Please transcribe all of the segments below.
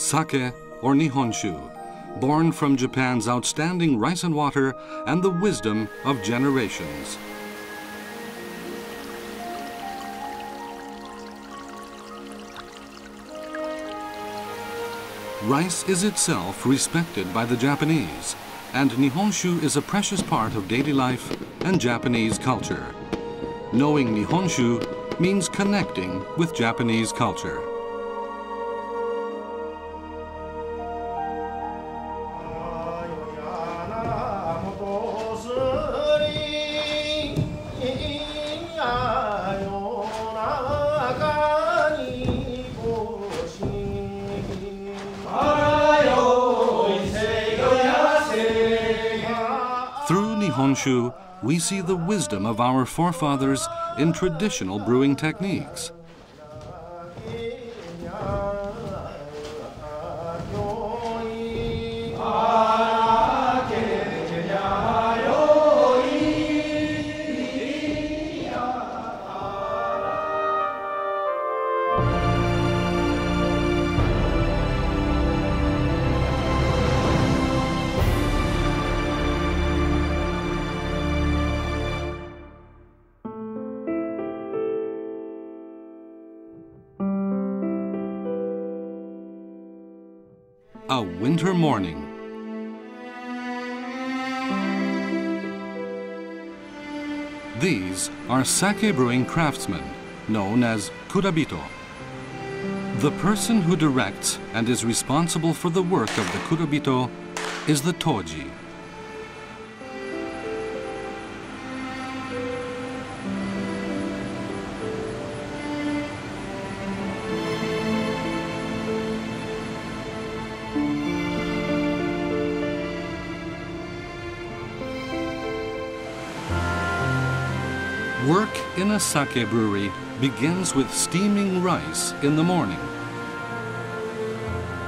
sake or nihonshu, born from Japan's outstanding rice and water and the wisdom of generations. Rice is itself respected by the Japanese, and nihonshu is a precious part of daily life and Japanese culture. Knowing nihonshu means connecting with Japanese culture. Nihonshu, we see the wisdom of our forefathers in traditional brewing techniques. A winter morning. These are sake brewing craftsmen, known as kurabito. The person who directs and is responsible for the work of the kurabito is the toji. Work in a sake brewery begins with steaming rice in the morning.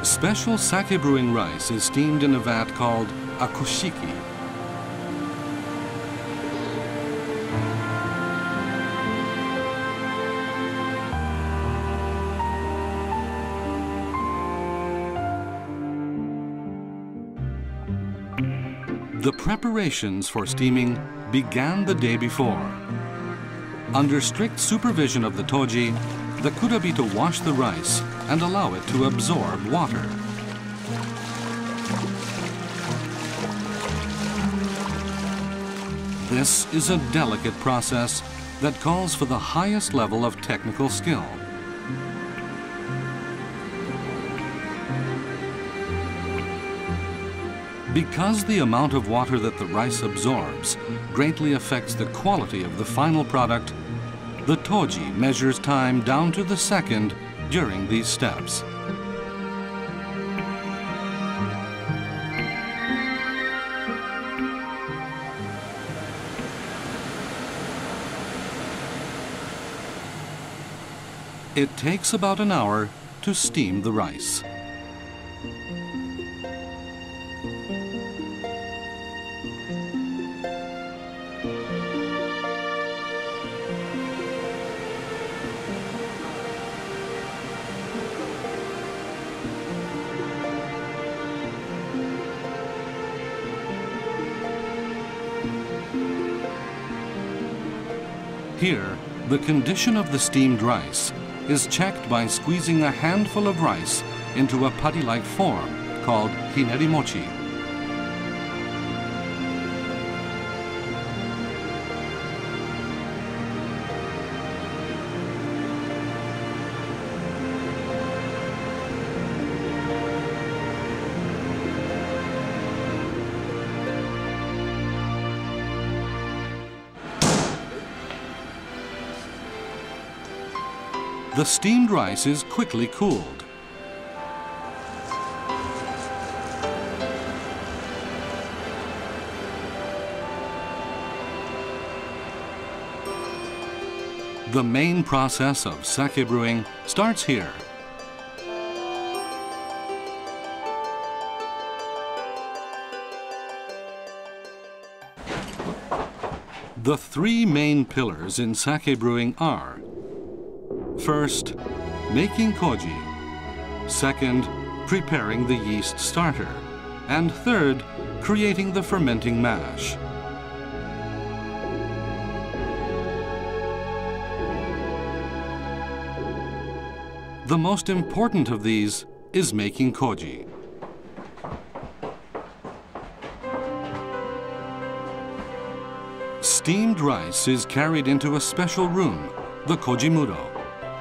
Special sake brewing rice is steamed in a vat called a koshiki. The preparations for steaming began the day before. Under strict supervision of the toji, the kurabito wash the rice and allow it to absorb water. This is a delicate process that calls for the highest level of technical skill. Because the amount of water that the rice absorbs greatly affects the quality of the final product, the toji measures time down to the second during these steps. It takes about an hour to steam the rice. Here, the condition of the steamed rice is checked by squeezing a handful of rice into a putty-like form called hinerimochi. The steamed rice is quickly cooled. The main process of sake brewing starts here. The three main pillars in sake brewing are: first, making koji. Second, preparing the yeast starter, and third, creating the fermenting mash. The most important of these is making koji. Steamed rice is carried into a special room, the kojimudo,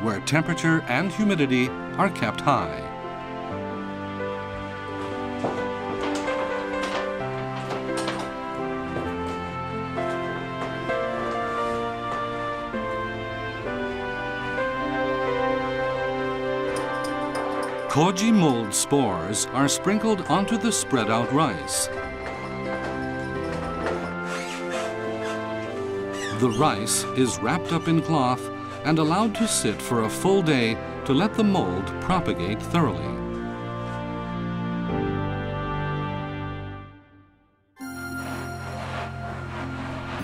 where temperature and humidity are kept high. Koji mold spores are sprinkled onto the spread out rice. The rice is wrapped up in cloth and allowed to sit for a full day to let the mold propagate thoroughly.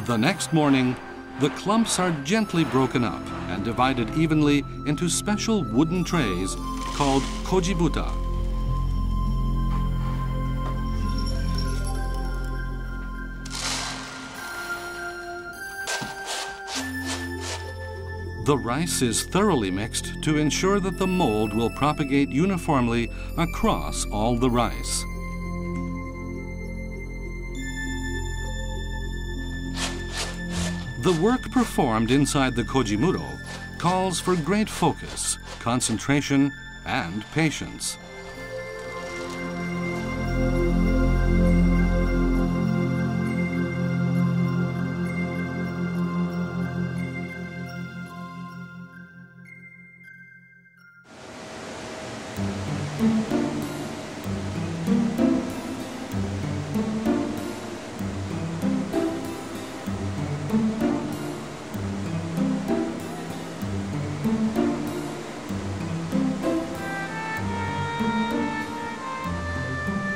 The next morning, the clumps are gently broken up and divided evenly into special wooden trays called kojibuta. The rice is thoroughly mixed to ensure that the mold will propagate uniformly across all the rice. The work performed inside the kojimudo calls for great focus, concentration, and patience.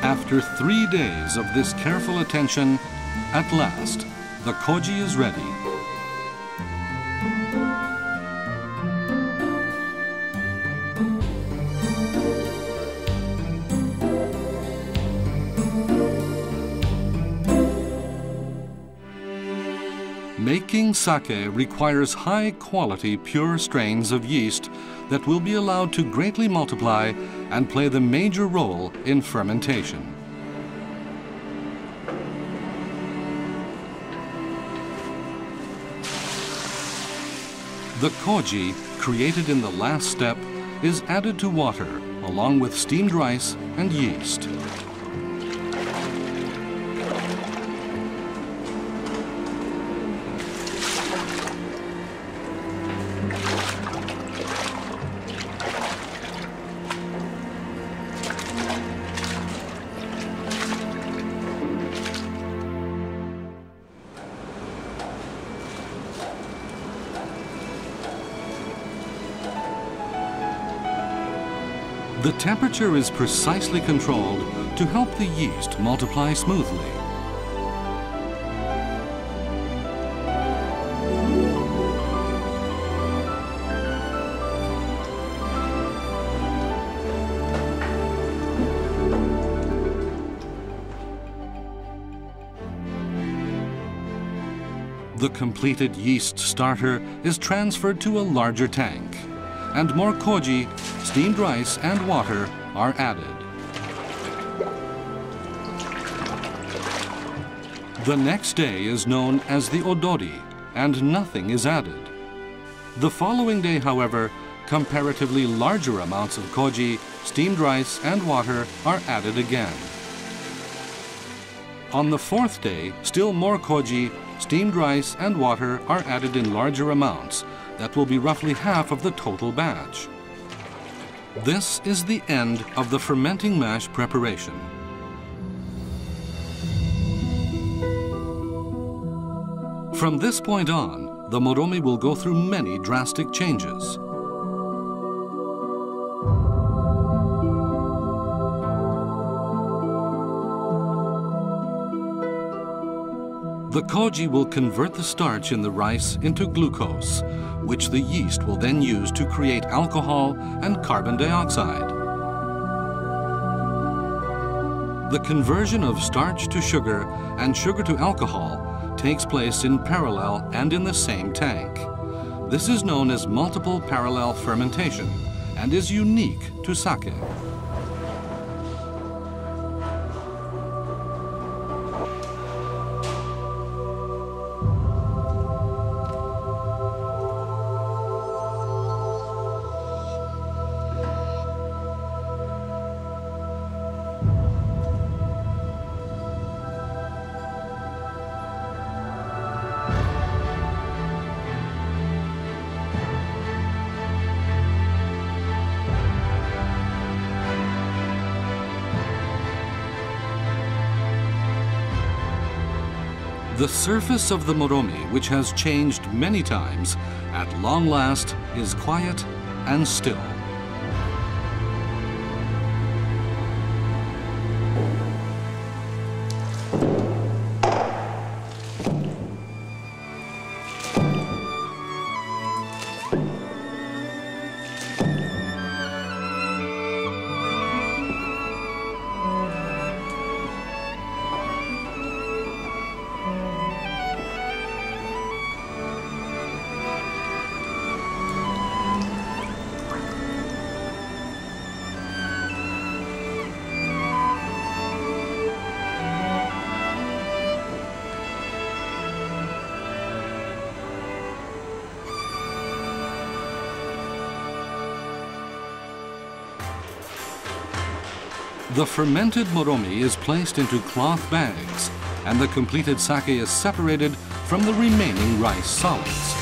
After 3 days of this careful attention, at last, the koji is ready. Making sake requires high-quality, pure strains of yeast that will be allowed to greatly multiply and play the major role in fermentation. The koji, created in the last step, is added to water along with steamed rice and yeast. The temperature is precisely controlled to help the yeast multiply smoothly. The completed yeast starter is transferred to a larger tank, and more koji, steamed rice, and water are added. The next day is known as the odori, and nothing is added. The following day, however, comparatively larger amounts of koji, steamed rice, and water are added again. On the fourth day, still more koji, steamed rice, and water are added in larger amounts. That will be roughly half of the total batch. This is the end of the fermenting mash preparation. From this point on, the moromi will go through many drastic changes. The koji will convert the starch in the rice into glucose, which the yeast will then use to create alcohol and carbon dioxide. The conversion of starch to sugar and sugar to alcohol takes place in parallel and in the same tank. This is known as multiple parallel fermentation and is unique to sake. The surface of the moromi, which has changed many times, at long last is quiet and still. The fermented moromi is placed into cloth bags, and the completed sake is separated from the remaining rice solids.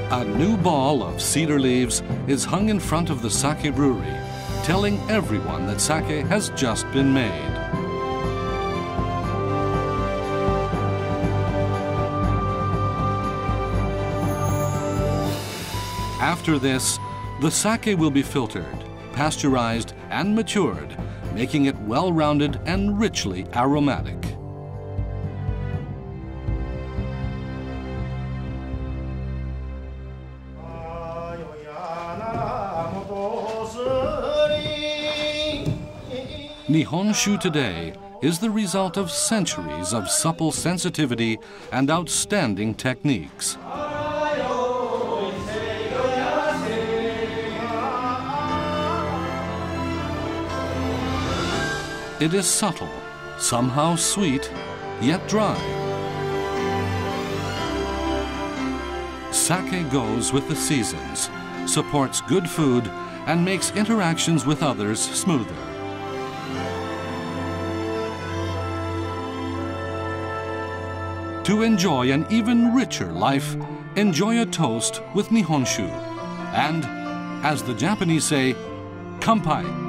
A new ball of cedar leaves is hung in front of the sake brewery, telling everyone that sake has just been made. After this, the sake will be filtered, pasteurized, and matured, making it well-rounded and richly aromatic. Nihonshu today is the result of centuries of supple sensitivity and outstanding techniques. It is subtle, somehow sweet, yet dry. Sake goes with the seasons, supports good food, and makes interactions with others smoother. To enjoy an even richer life, enjoy a toast with Nihonshu. And, as the Japanese say, kanpai.